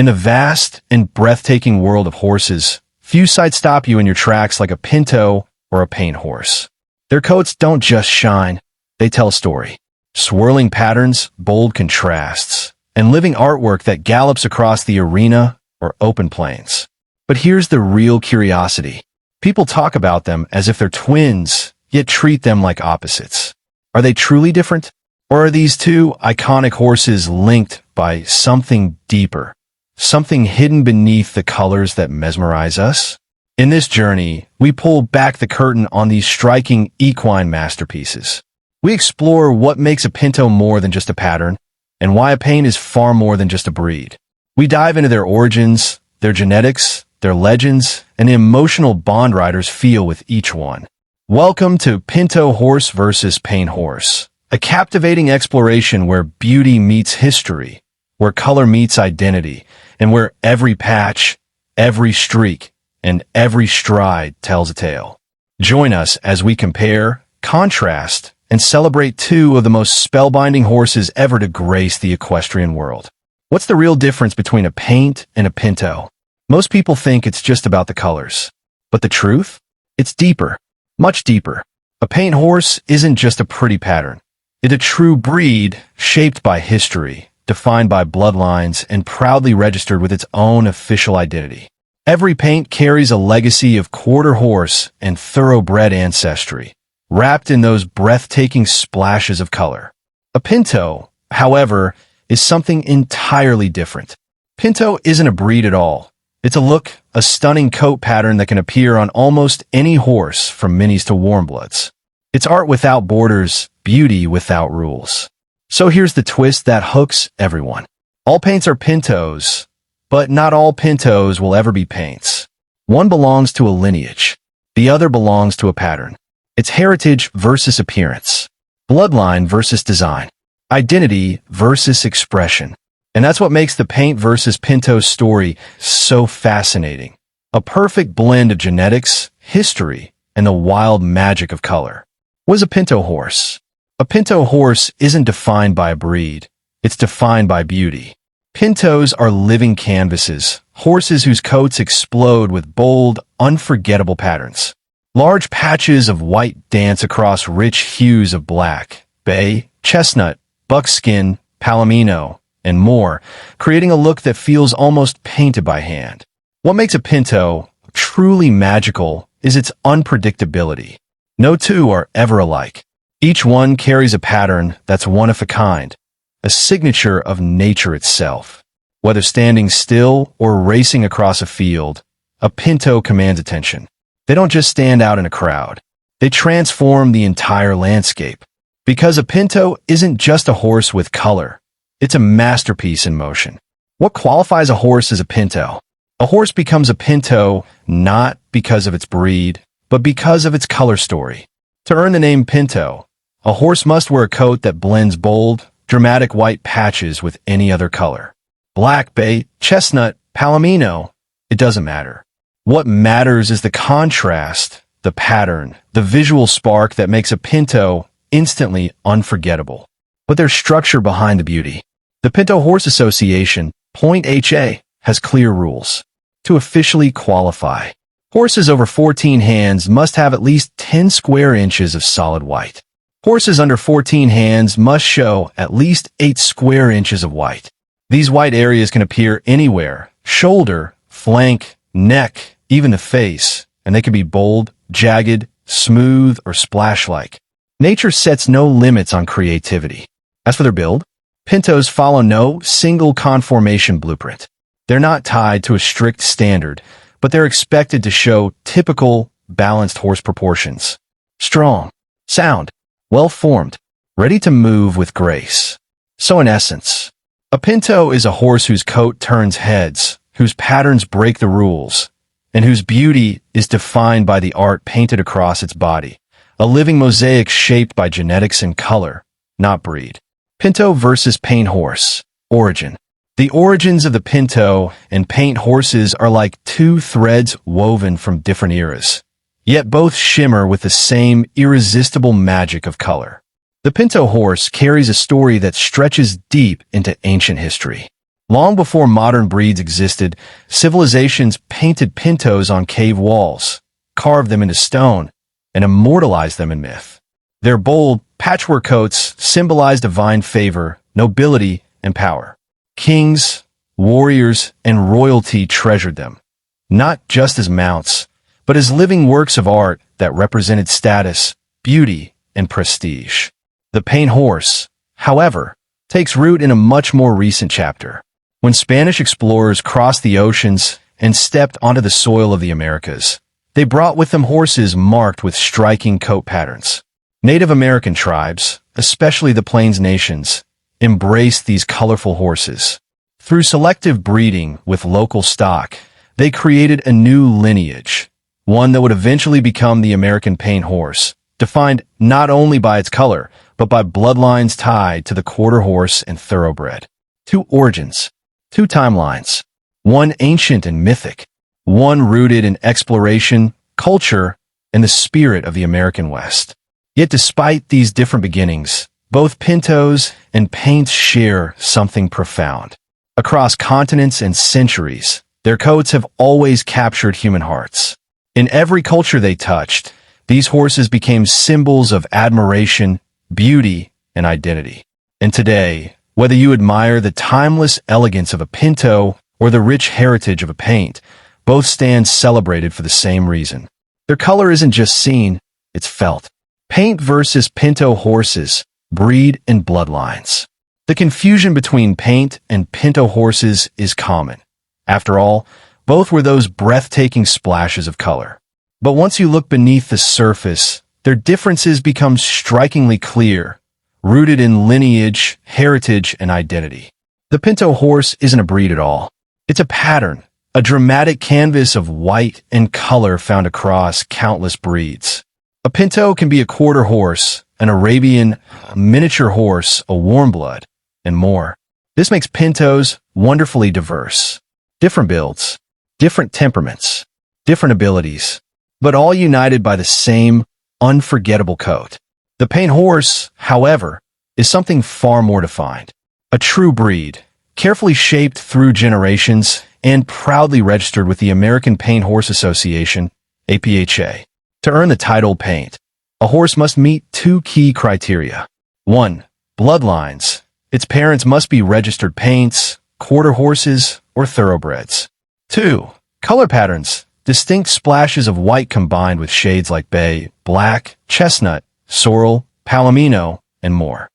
In the vast and breathtaking world of horses, few sights stop you in your tracks like a Pinto or a paint horse. Their coats don't just shine, they tell a story. Swirling patterns, bold contrasts, and living artwork that gallops across the arena or open plains. But here's the real curiosity. People talk about them as if they're twins, yet treat them like opposites. Are they truly different? Or are these two iconic horses linked by something deeper? Something hidden beneath the colors that mesmerize us? In this journey, we pull back the curtain on these striking equine masterpieces. We explore what makes a Pinto more than just a pattern, and why a paint is far more than just a breed. We dive into their origins, their genetics, their legends, and the emotional bond riders feel with each one. Welcome to Pinto Horse versus Paint Horse, a captivating exploration where beauty meets history, where color meets identity, and where every patch, every streak, and every stride tells a tale. Join us as we compare, contrast, and celebrate two of the most spellbinding horses ever to grace the equestrian world. What's the real difference between a paint and a Pinto? Most people think it's just about the colors. But the truth? It's deeper, much deeper. A paint horse isn't just a pretty pattern. It's a true breed shaped by history, defined by bloodlines, and proudly registered with its own official identity. Every paint carries a legacy of quarter horse and thoroughbred ancestry, wrapped in those breathtaking splashes of color. A Pinto, however, is something entirely different. Pinto isn't a breed at all. It's a look, a stunning coat pattern that can appear on almost any horse from minis to warm bloods. It's art without borders, beauty without rules. So here's the twist that hooks everyone. All paints are Pintos, but not all Pintos will ever be paints. One belongs to a lineage. The other belongs to a pattern. It's heritage versus appearance. Bloodline versus design. Identity versus expression. And that's what makes the paint versus Pinto story so fascinating. A perfect blend of genetics, history, and the wild magic of color. What is a Pinto horse? A Pinto horse isn't defined by a breed. It's defined by beauty. Pintos are living canvases, horses whose coats explode with bold, unforgettable patterns. Large patches of white dance across rich hues of black, bay, chestnut, buckskin, palomino, and more, creating a look that feels almost painted by hand. What makes a Pinto truly magical is its unpredictability. No two are ever alike. Each one carries a pattern that's one of a kind, a signature of nature itself. Whether standing still or racing across a field, a Pinto commands attention. They don't just stand out in a crowd. They transform the entire landscape. Because a Pinto isn't just a horse with color. It's a masterpiece in motion. What qualifies a horse as a Pinto? A horse becomes a Pinto not because of its breed, but because of its color story. To earn the name Pinto, a horse must wear a coat that blends bold, dramatic white patches with any other color. Black, bay, chestnut, palomino, it doesn't matter. What matters is the contrast, the pattern, the visual spark that makes a Pinto instantly unforgettable. But there's structure behind the beauty. The Pinto Horse Association, APHA, has clear rules. To officially qualify, horses over 14 hands must have at least 10 square inches of solid white. Horses under 14 hands must show at least 8 square inches of white. These white areas can appear anywhere: shoulder, flank, neck, even the face, and they can be bold, jagged, smooth, or splash-like. Nature sets no limits on creativity. As for their build, Pintos follow no single conformation blueprint. They're not tied to a strict standard, but they're expected to show typical, balanced horse proportions. Strong, sound, well-formed, ready to move with grace. So in essence, a Pinto is a horse whose coat turns heads, whose patterns break the rules, and whose beauty is defined by the art painted across its body, a living mosaic shaped by genetics and color, not breed. Pinto versus paint horse. Origin. The origins of the Pinto and paint horses are like two threads woven from different eras, yet both shimmer with the same irresistible magic of color. The Pinto horse carries a story that stretches deep into ancient history. Long before modern breeds existed, civilizations painted pintos on cave walls, carved them into stone, and immortalized them in myth. Their bold, patchwork coats symbolized divine favor, nobility, and power. Kings, warriors, and royalty treasured them, not just as mounts, but as living works of art that represented status, beauty, and prestige. The paint horse, however, takes root in a much more recent chapter. When Spanish explorers crossed the oceans and stepped onto the soil of the Americas, they brought with them horses marked with striking coat patterns. Native American tribes, especially the Plains nations, embraced these colorful horses. Through selective breeding with local stock, they created a new lineage, one that would eventually become the American paint horse, defined not only by its color, but by bloodlines tied to the quarter horse and thoroughbred. Two origins, two timelines, one ancient and mythic, one rooted in exploration, culture, and the spirit of the American West. Yet despite these different beginnings, both pintos and paints share something profound. Across continents and centuries, their coats have always captured human hearts. In every culture they touched, these horses became symbols of admiration, beauty, and identity. And today, whether you admire the timeless elegance of a pinto or the rich heritage of a paint, both stand celebrated for the same reason. Their color isn't just seen, it's felt. Paint versus pinto horses, breed and bloodlines. The confusion between paint and pinto horses is common. After all, both were those breathtaking splashes of color. But once you look beneath the surface, their differences become strikingly clear, rooted in lineage, heritage, and identity. The pinto horse isn't a breed at all. It's a pattern, a dramatic canvas of white and color found across countless breeds. A pinto can be a quarter horse, an Arabian, a miniature horse, a warm blood, and more. This makes pintos wonderfully diverse. Different builds, different temperaments, different abilities, but all united by the same unforgettable coat. The paint horse, however, is something far more defined. A true breed, carefully shaped through generations and proudly registered with the American Paint Horse Association, APHA. To earn the title paint, a horse must meet two key criteria. 1. Bloodlines. Its parents must be registered paints, quarter horses, or thoroughbreds. 2. Color patterns. Distinct splashes of white combined with shades like bay, black, chestnut, sorrel, palomino, and more.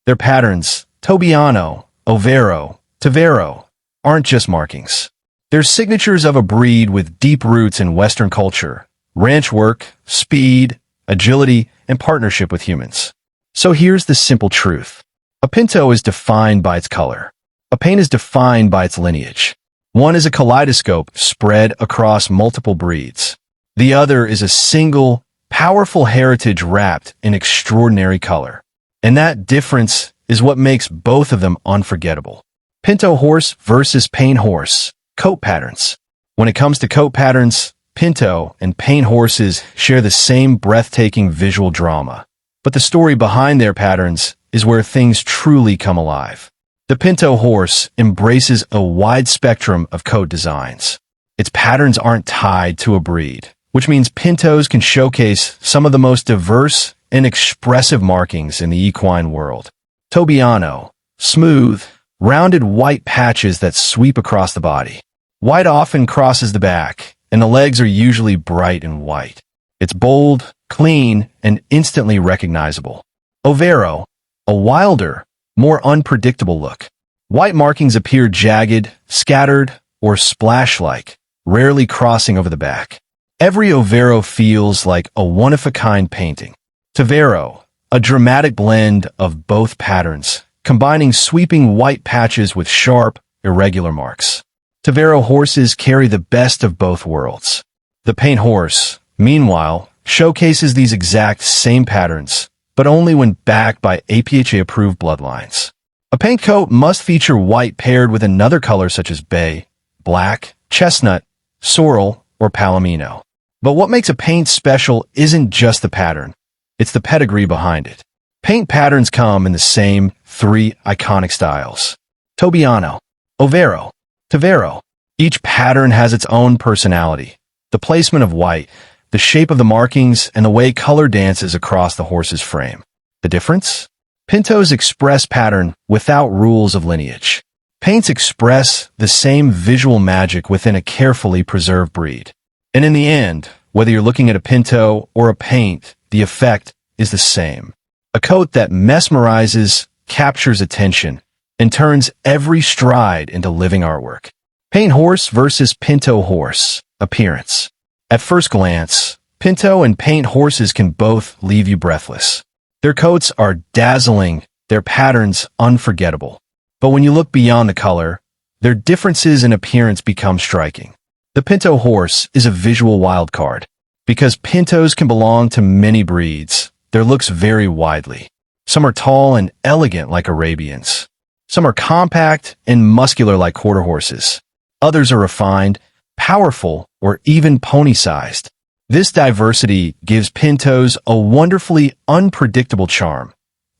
Their patterns, Tobiano, Overo, Tavero, aren't just markings. They're signatures of a breed with deep roots in Western culture, ranch work, speed, agility, and partnership with humans. So here's the simple truth. A pinto is defined by its color. A paint is defined by its lineage. One is a kaleidoscope spread across multiple breeds. The other is a single, powerful heritage wrapped in extraordinary color. And that difference is what makes both of them unforgettable. Pinto horse versus paint horse. Coat patterns. When it comes to coat patterns, pinto and paint horses share the same breathtaking visual drama. But the story behind their patterns is where things truly come alive. The pinto horse embraces a wide spectrum of coat designs. Its patterns aren't tied to a breed, which means pintos can showcase some of the most diverse and expressive markings in the equine world. Tobiano, smooth, rounded white patches that sweep across the body. White often crosses the back, and the legs are usually bright and white. It's bold, clean, and instantly recognizable. Overo, a wilder, more unpredictable look. White markings appear jagged, scattered, or splash-like, rarely crossing over the back. Every Overo feels like a one-of-a-kind painting. Tavero, a dramatic blend of both patterns, combining sweeping white patches with sharp, irregular marks. Tavero horses carry the best of both worlds. The paint horse, meanwhile, showcases these exact same patterns, but only when backed by APHA-approved bloodlines. A paint coat must feature white paired with another color such as bay, black, chestnut, sorrel, or palomino. But what makes a paint special isn't just the pattern, it's the pedigree behind it. Paint patterns come in the same three iconic styles. Tobiano, Overo, Tavero. Each pattern has its own personality. The placement of white, the shape of the markings, and the way color dances across the horse's frame. The difference? Pintos express pattern without rules of lineage. Paints express the same visual magic within a carefully preserved breed. And in the end, whether you're looking at a Pinto or a paint, the effect is the same. A coat that mesmerizes, captures attention, and turns every stride into living artwork. Paint horse versus Pinto horse. Appearance. At first glance, Pinto and paint horses can both leave you breathless. Their coats are dazzling, their patterns unforgettable. But when you look beyond the color, their differences in appearance become striking. The Pinto horse is a visual wild card. Because Pintos can belong to many breeds, their looks vary widely. Some are tall and elegant like Arabians. Some are compact and muscular like quarter horses. Others are refined, powerful, or even pony-sized. This diversity gives Pintos a wonderfully unpredictable charm.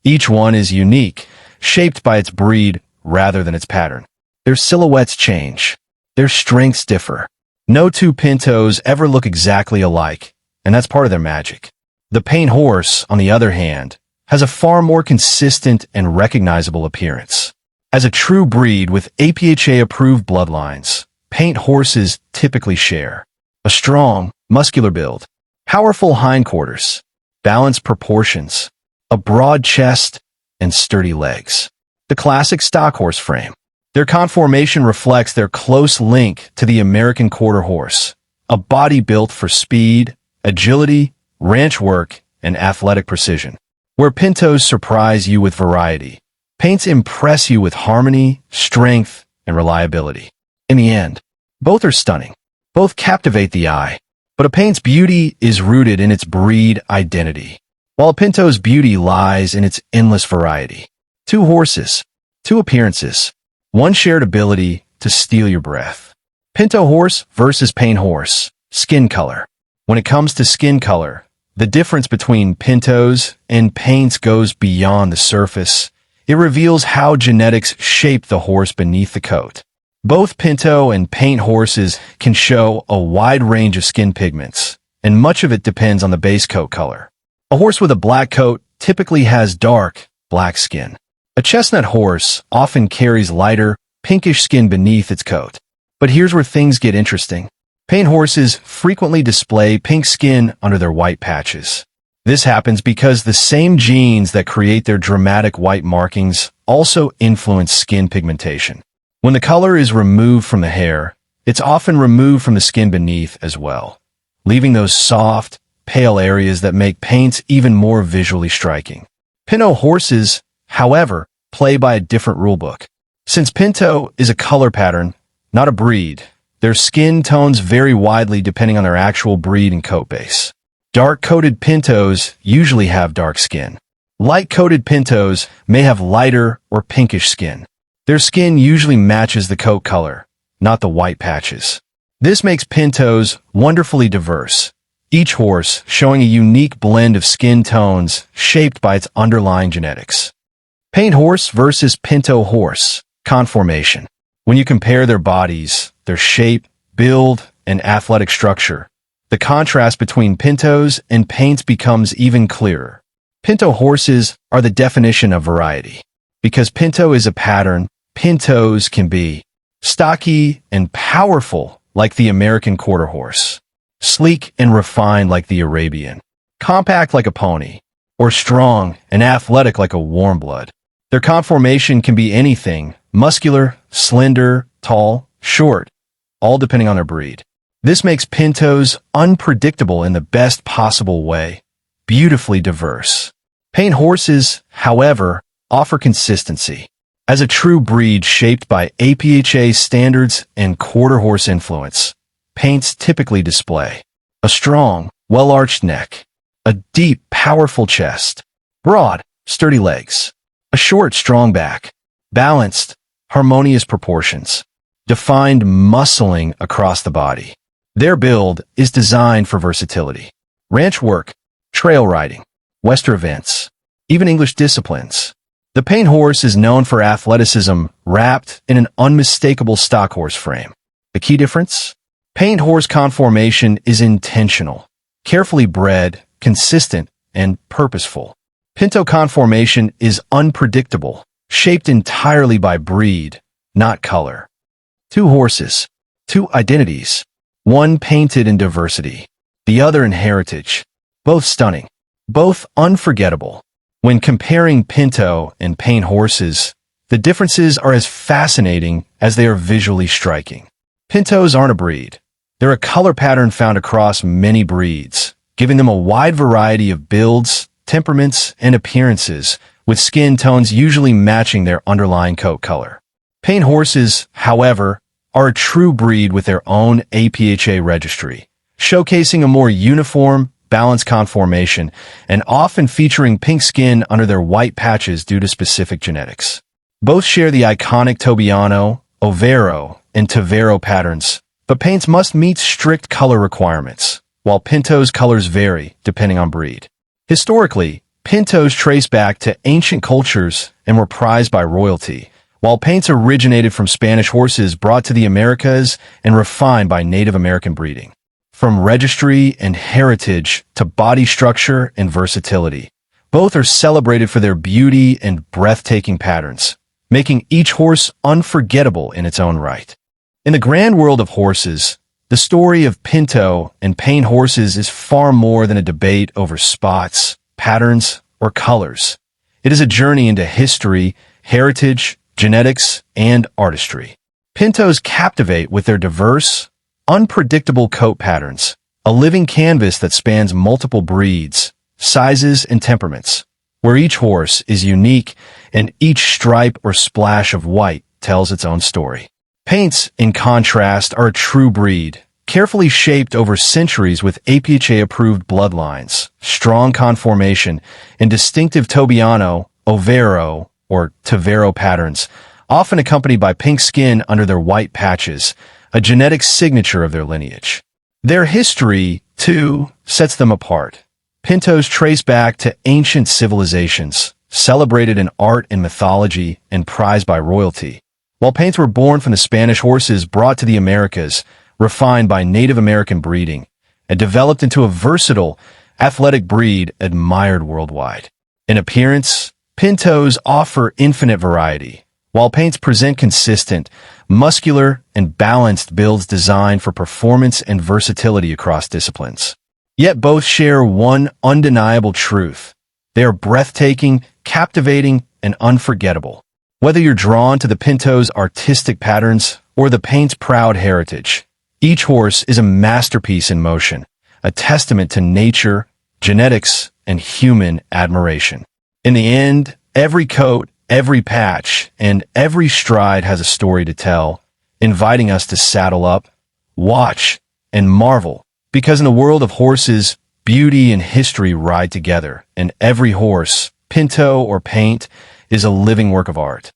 Each one is unique, shaped by its breed rather than its pattern. Their silhouettes change. Their strengths differ. No two Pintos ever look exactly alike, and that's part of their magic. The paint horse, on the other hand, has a far more consistent and recognizable appearance. As a true breed with APHA-approved bloodlines, paint horses typically share a strong, muscular build, powerful hindquarters, balanced proportions, a broad chest, and sturdy legs. The classic stock horse frame. Their conformation reflects their close link to the American quarter horse, a body built for speed, agility, ranch work, and athletic precision. Where Pintos surprise you with variety, paints impress you with harmony, strength, and reliability. In the end, both are stunning. Both captivate the eye. But a paint's beauty is rooted in its breed identity, while a Pinto's beauty lies in its endless variety. Two horses, two appearances, one shared ability to steal your breath. Pinto horse versus paint horse. Skin color. When it comes to skin color, the difference between Pintos and paints goes beyond the surface. It reveals how genetics shape the horse beneath the coat. Both Pinto and paint horses can show a wide range of skin pigments, and much of it depends on the base coat color. A horse with a black coat typically has dark, black skin. A chestnut horse often carries lighter, pinkish skin beneath its coat. But here's where things get interesting. Paint horses frequently display pink skin under their white patches. This happens because the same genes that create their dramatic white markings also influence skin pigmentation. When the color is removed from the hair, it's often removed from the skin beneath as well, leaving those soft, pale areas that make paints even more visually striking. Pinto horses, however, play by a different rulebook. Since Pinto is a color pattern, not a breed, their skin tones vary widely depending on their actual breed and coat base. Dark-coated Pintos usually have dark skin. Light-coated Pintos may have lighter or pinkish skin. Their skin usually matches the coat color, not the white patches. This makes Pintos wonderfully diverse, each horse showing a unique blend of skin tones shaped by its underlying genetics. Paint horse versus Pinto horse. Conformation. When you compare their bodies, their shape, build, and athletic structure, the contrast between Pintos and paints becomes even clearer. Pinto horses are the definition of variety. Because Pinto is a pattern, Pintos can be stocky and powerful like the American quarter horse, sleek and refined like the Arabian, compact like a pony, or strong and athletic like a warm blood. Their conformation can be anything: muscular, slender, tall, short, all depending on their breed. This makes Pintos unpredictable in the best possible way, beautifully diverse. Paint horses, however, offer consistency. As a true breed shaped by APHA standards and quarter horse influence, paints typically display a strong, well-arched neck, a deep, powerful chest, broad, sturdy legs, a short, strong back, balanced, harmonious proportions, defined muscling across the body. Their build is designed for versatility. Ranch work, trail riding, Western events, even English disciplines. The Paint Horse is known for athleticism wrapped in an unmistakable stock horse frame. The key difference? Paint Horse conformation is intentional, carefully bred, consistent, and purposeful. Pinto conformation is unpredictable, shaped entirely by breed, not color. Two horses, two identities, one painted in diversity, the other in heritage, both stunning, both unforgettable. When comparing Pinto and Paint horses, the differences are as fascinating as they are visually striking. Pintos aren't a breed. They're a color pattern found across many breeds, giving them a wide variety of builds, temperaments, and appearances, with skin tones usually matching their underlying coat color. Paint horses, however, are a true breed with their own APHA registry, showcasing a more uniform, balanced conformation and often featuring pink skin under their white patches due to specific genetics. Both share the iconic Tobiano, Overo, and Tavero patterns, but paints must meet strict color requirements, while Pintos' colors vary depending on breed. Historically, Pintos trace back to ancient cultures and were prized by royalty, while paints originated from Spanish horses brought to the Americas and refined by Native American breeding. From registry and heritage to body structure and versatility, both are celebrated for their beauty and breathtaking patterns, making each horse unforgettable in its own right. In the grand world of horses, the story of Pinto and Paint horses is far more than a debate over spots, patterns, or colors. It is a journey into history, heritage, genetics, and artistry. Pintos captivate with their diverse, unpredictable coat patterns, a living canvas that spans multiple breeds, sizes, and temperaments, where each horse is unique and each stripe or splash of white tells its own story. Paints, in contrast, are a true breed, carefully shaped over centuries with APHA-approved bloodlines, strong conformation, and distinctive Tobiano, Overo, or Tavero patterns, often accompanied by pink skin under their white patches, a genetic signature of their lineage. Their history, too, sets them apart. Pintos trace back to ancient civilizations, celebrated in art and mythology, and prized by royalty, while paints were born from the Spanish horses brought to the Americas, refined by Native American breeding, and developed into a versatile, athletic breed admired worldwide. In appearance, Pintos offer infinite variety, while paints present consistent, muscular, and balanced builds designed for performance and versatility across disciplines. Yet both share one undeniable truth. They are breathtaking, captivating, and unforgettable. Whether you're drawn to the Pinto's artistic patterns or the paint's proud heritage, each horse is a masterpiece in motion, a testament to nature, genetics, and human admiration. In the end, every coat, every patch, and every stride has a story to tell, inviting us to saddle up, watch, and marvel, because in the world of horses, beauty and history ride together, and every horse, Pinto or Paint, is a living work of art.